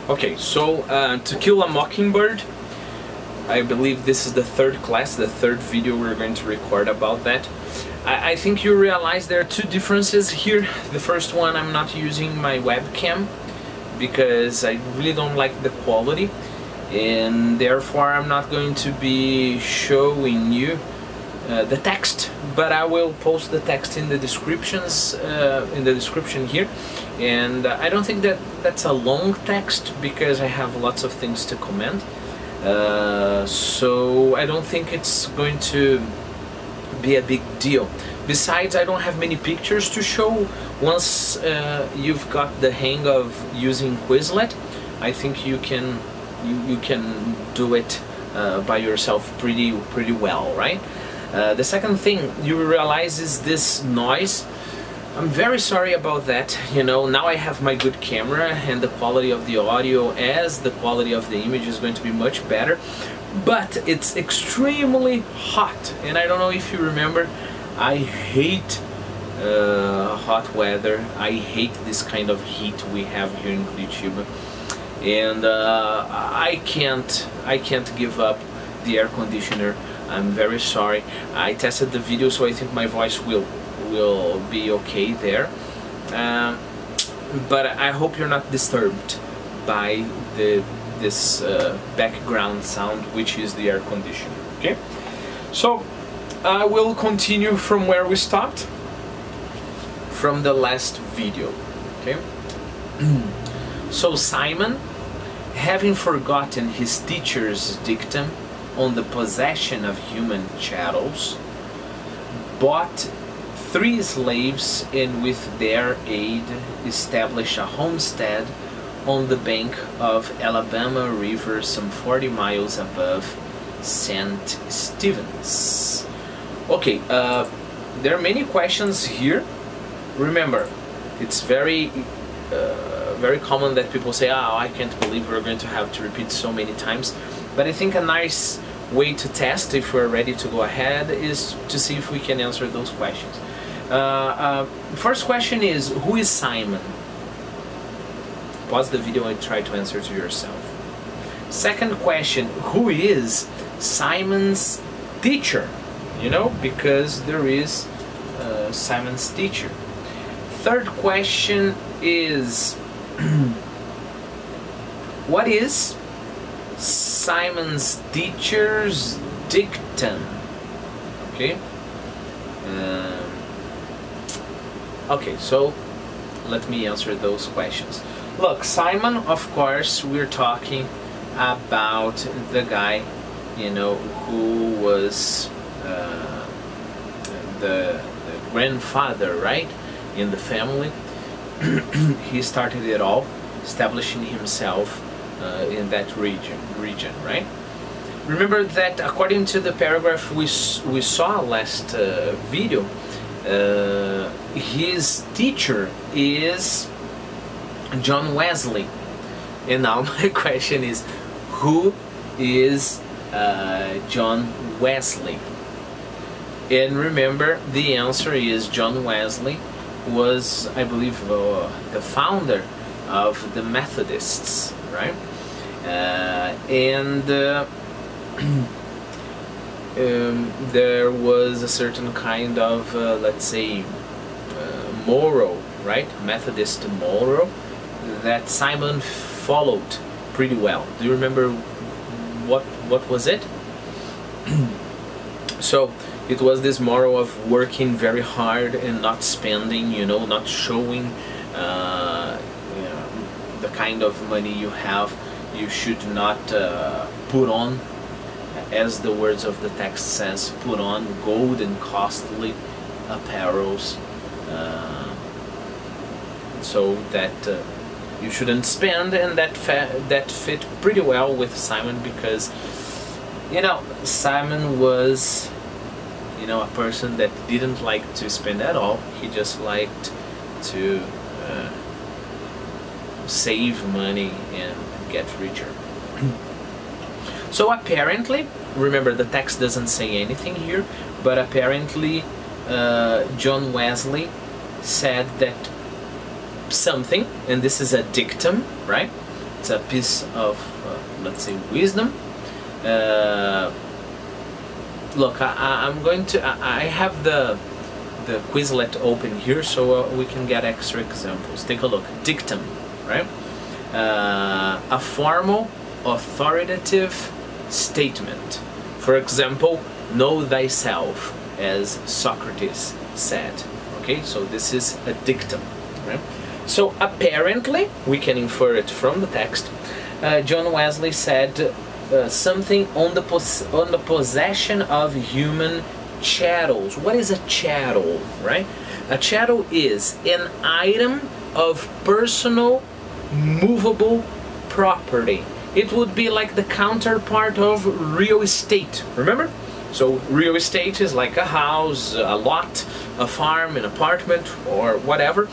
Okay, so To Kill a Mockingbird, I believe this is the third class, the third video we're going to record about that. I think you realize there are two differences here. The first one, I'm not using my webcam because I really don't like the quality, and therefore I'm not going to be showing you the text, but I will post the text in the descriptions, in the description here. And I don't think that that's a long text because I have lots of things to comment. So I don't think it's going to be a big deal. Besides, I don't have many pictures to show. Once you've got the hang of using Quizlet, I think you can do it by yourself pretty well, right? The second thing you realize is this noise. I'm very sorry about that. You know, now I have my good camera and the quality of the audio as the quality of the image is going to be much better, but it's extremely hot, and I don't know if you remember, I hate hot weather. I hate this kind of heat we have here in Curitiba, and I can't give up the air conditioner. I'm very sorry. I tested the video, so I think my voice will be okay there, but I hope you're not disturbed by this background sound, which is the air conditioner. Okay, so I will continue from where we stopped from the last video. Okay, so Simon, having forgotten his teacher's dictum on the possession of human chattels, bought 3 slaves and with their aid established a homestead on the bank of Alabama River some 40 miles above St. Stephen's. Okay, there are many questions here. Remember, it's very common that people say, oh, I can't believe we're going to have to repeat so many times. But I think a nice way to test if we're ready to go ahead is to see if we can answer those questions. First question is, who is Simon? Pause the video and try to answer to yourself. Second question, who is Simon's teacher? You know, because there is Simon's teacher. Third question is, what is Simon's teacher's dictum? Okay. Okay, so let me answer those questions. Look, Simon, of course, we're talking about the guy, you know, who was the grandfather, right, in the family. He started it all, establishing himself in that region, right? Remember that according to the paragraph we saw last video, his teacher is John Wesley. And now my question is, who is John Wesley? And remember, the answer is John Wesley was, I believe, the founder of the Methodists, right? There was a certain kind of, let's say, moral, right? Methodist moral that Simon followed pretty well. Do you remember what was it? So it was this moral of working very hard and not spending, you know, not showing you know, the kind of money you have. You should not put on, as the words of the text says, put on gold and costly apparels, so that you shouldn't spend, and that fit pretty well with Simon, because, you know, Simon was, you know, a person that didn't like to spend at all. He just liked to save money and get richer. So apparently, remember the text doesn't say anything here, but apparently John Wesley said that something, and this is a dictum, right? it's a piece of, let's say, wisdom. Look, I'm going to, I have the Quizlet open here, so we can get extra examples. Take a look. Dictum, right? A formal, authoritative statement. For example, know thyself, as Socrates said. Okay, so this is a dictum, right? So apparently, we can infer it from the text. John Wesley said something on the possession of human chattels. What is a chattel, right? A chattel is an item of personal movable property. It would be like the counterpart of real estate, remember? So real estate is like a house, a lot, a farm, an apartment, or whatever.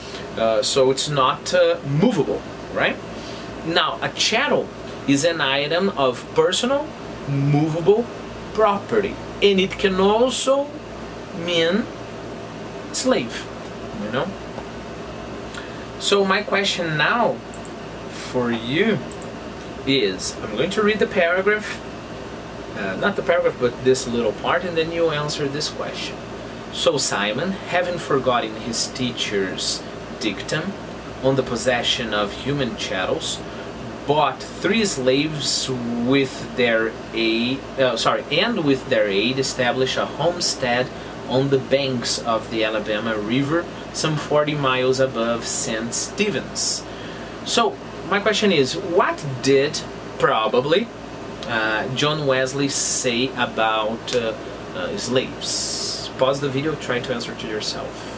So it's not movable, right? Now, a chattel is an item of personal movable property, and it can also mean slave, you know? So my question now for you is, I'm going to read the paragraph, not the paragraph, but this little part, and then you answer this question. So Simon, having forgotten his teacher's dictum on the possession of human chattels, bought 3 slaves with their aid, and with their aid established a homestead on the banks of the Alabama River, some 40 miles above St. Stephen's. So my question is, what did probably John Wesley say about slaves? Pause the video, try to answer to yourself.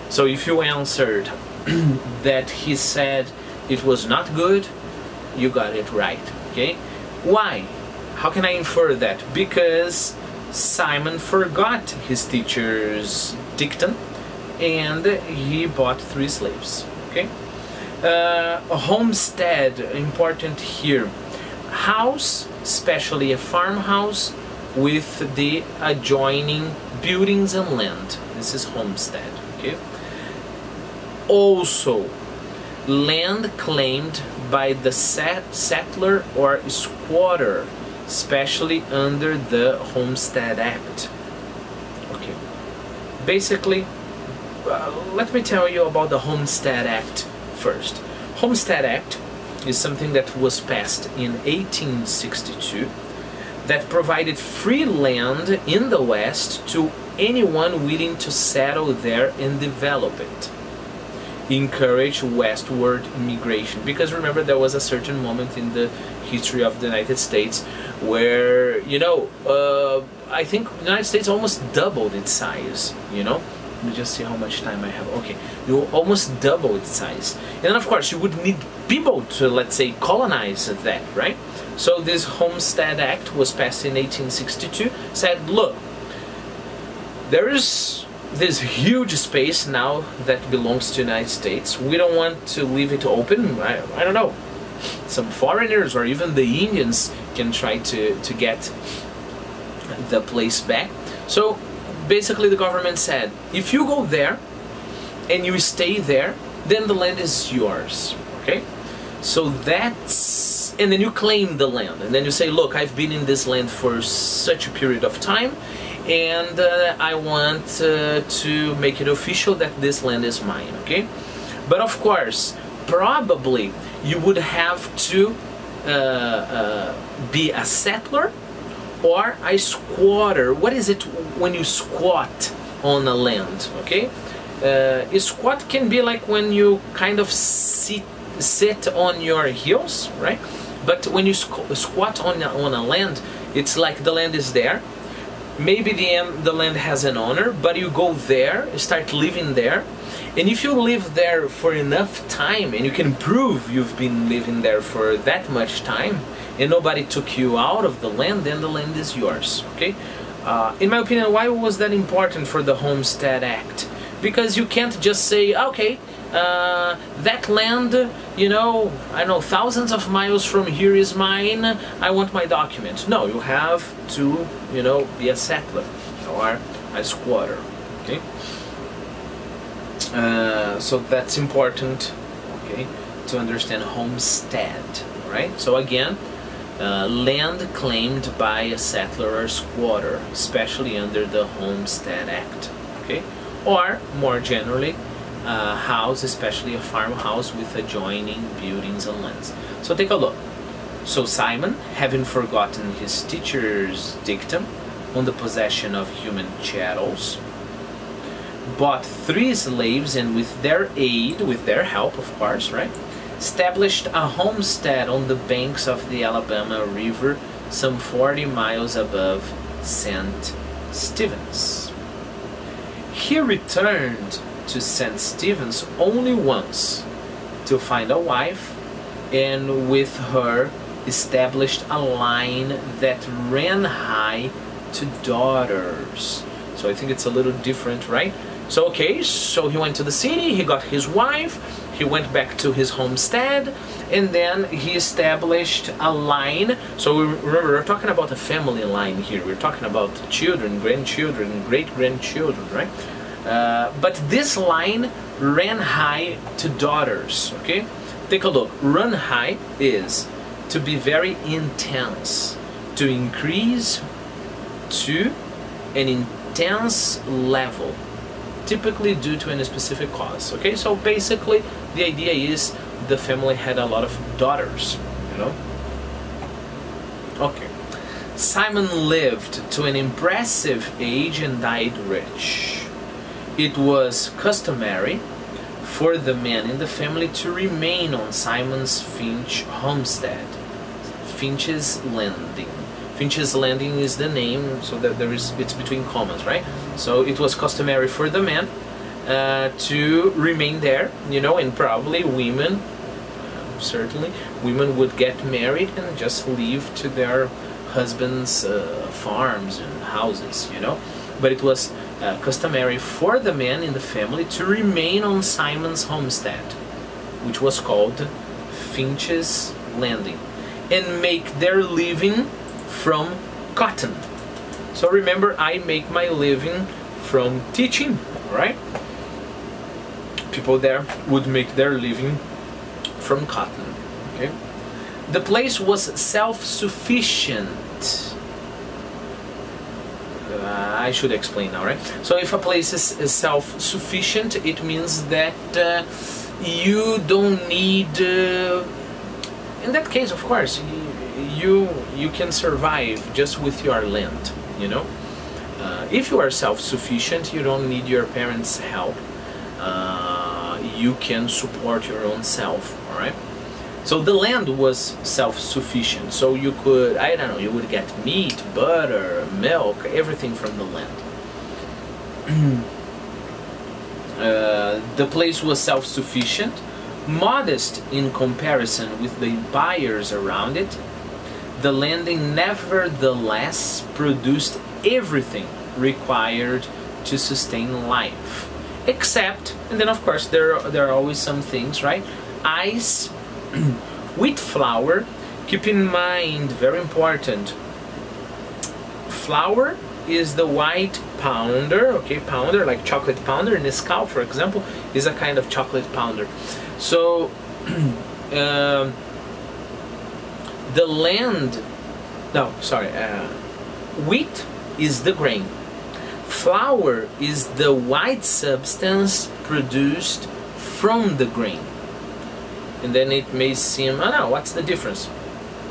So if you answered that he said it was not good, you got it right, okay? Why? How can I infer that? Because Simon forgot his teacher's dictum and he bought 3 slaves, okay? A homestead, important here. House, especially a farmhouse with the adjoining buildings and land. This is homestead, okay? Also, land claimed by the settler or squatter, especially under the Homestead Act. Okay, basically, let me tell you about the Homestead Act first. Homestead Act is something that was passed in 1862 that provided free land in the West to anyone willing to settle there and develop it. Encourage westward immigration, because remember, there was a certain moment in the history of the United States where, you know, I think the United States almost doubled its size, you know. Let me just see how much time I have. Okay, you almost double its size, and then of course you would need people to, let's say, colonize that, right? So this Homestead Act was passed in 1862, said, look, there is this huge space now that belongs to the United States. We don't want to leave it open. I don't know, some foreigners or even the Indians can try to get the place back. So basically the government said, if you go there and you stay there, then the land is yours, okay? So that's, and then you claim the land, and then you say, look, I've been in this land for such a period of time, and I want to make it official that this land is mine, okay? But of course, probably you would have to be a settler or a squatter. What is it when you squat on a land, okay? A squat can be like when you kind of sit on your heels, right? But when you squat on a land, it's like the land is there. Maybe the land has an owner, but you go there, start living there, and if you live there for enough time, and you can prove you've been living there for that much time, and nobody took you out of the land, then the land is yours, okay? In my opinion, why was that important for the Homestead Act? Because you can't just say, okay, that land, you know, I don't know, thousands of miles from here is mine, I want my document. No, you have to, you know, be a settler or a squatter, okay? So that's important, okay, to understand homestead, right? So again, land claimed by a settler or squatter, especially under the Homestead Act, okay? Or more generally, a house, especially a farmhouse with adjoining buildings and lands. So take a look. So Simon, having forgotten his teacher's dictum on the possession of human chattels, bought 3 slaves, and with their aid, with their help of course, right, established a homestead on the banks of the Alabama River, some 40 miles above St. Stephen's. He returned to St. Stephen's only once to find a wife, and with her established a line that ran high to daughters. So I think it's a little different, right? So okay, so he went to the city, he got his wife, he went back to his homestead, and then he established a line. So remember, we're talking about a family line here. We're talking about children, grandchildren, great-grandchildren, right? But this line ran high to daughters, okay? Take a look. Run high is to be very intense, to increase to an intense level, typically due to any specific cause, okay? So basically, the idea is the family had a lot of daughters, you know? Okay. Simon lived to an impressive age and died rich. It was customary for the men in the family to remain on Simon's Finch homestead, Finch'sLanding. Finch'sLanding is the name, so that it's between commas, right? So it was customary for the men to remain there, you know, and probably women, certainly, women would get married and just leave to their husbands' farms and houses, you know. But it was customary for the men in the family to remain on Simon's homestead, which was called Finch'sLanding, and make their living from cotton. So remember, I make my living from teaching, right? People there would make their living from cotton, okay? The place was self-sufficient. I should explain now, right? So if a place is self-sufficient, it means that you don't need, in that case, of course, you can survive just with your land, you know. If you are self-sufficient, you don't need your parents' help. You can support your own self, all right? So the land was self-sufficient, so you could, I don't know, you would get meat, butter, milk, everything from the land. The place was self-sufficient, modest in comparison with the buyers around it. The landing nevertheless produced everything required to sustain life, except, and then of course there are always some things, right? Ice, wheat flour. Keep in mind, very important, flour is the white pounder, okay? Pounder, like chocolate pounder. Nescau, for example, is a kind of chocolate pounder. So the land, no, sorry, wheat is the grain. Flour is the white substance produced from the grain. And then it may seem, oh no, what's the difference?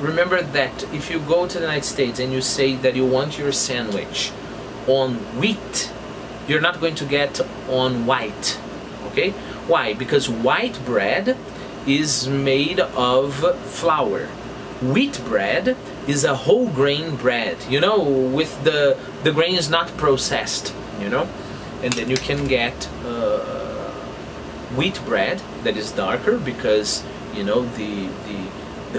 Remember that if you go to the United States and you say that you want your sandwich on wheat, you're not going to get on white, okay? Why? Because white bread is made of flour. Wheat bread is a whole grain bread, you know, with the grain is not processed, you know? And then you can get wheat bread that is darker because, you know, the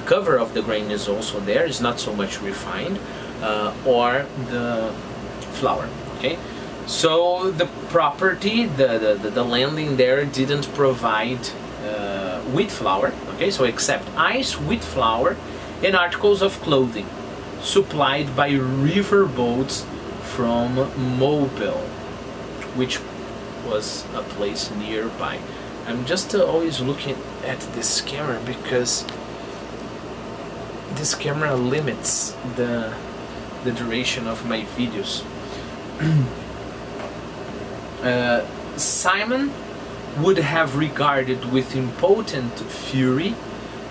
cover of the grain is also there, it's not so much refined, or the flour, okay? So the property, the landing there didn't provide wheat flour, okay? So except ice, wheat flour, and articles of clothing supplied by river boats from Moʊʻbil, which was a place nearby. I'm just always looking at this camera because this camera limits the duration of my videos. Simon would have regarded with impotent fury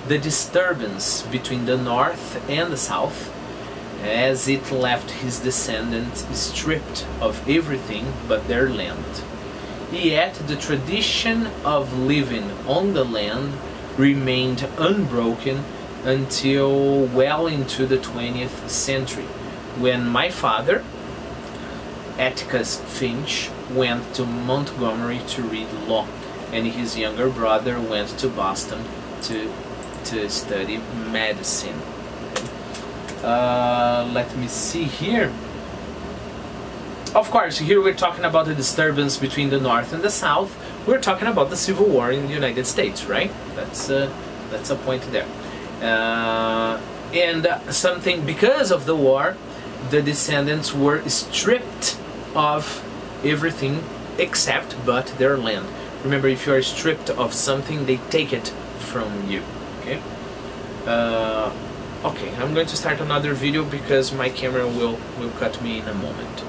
the disturbance between the north and the south, as it left his descendants stripped of everything but their land. Yet the tradition of living on the land remained unbroken until well into the 20th century, when my father, Atticus Finch, went to Montgomery to read law, and his younger brother went to Boston to study medicine. Let me see here. Of course, here we're talking about the disturbance between the North and the South. We're talking about the Civil War in the United States, right? That's a point there. And something, because of the war, the descendants were stripped of everything except but their land. Remember, if you are stripped of something, they take it from you. Okay. Okay, I'm going to start another video because my camera will cut me in a moment.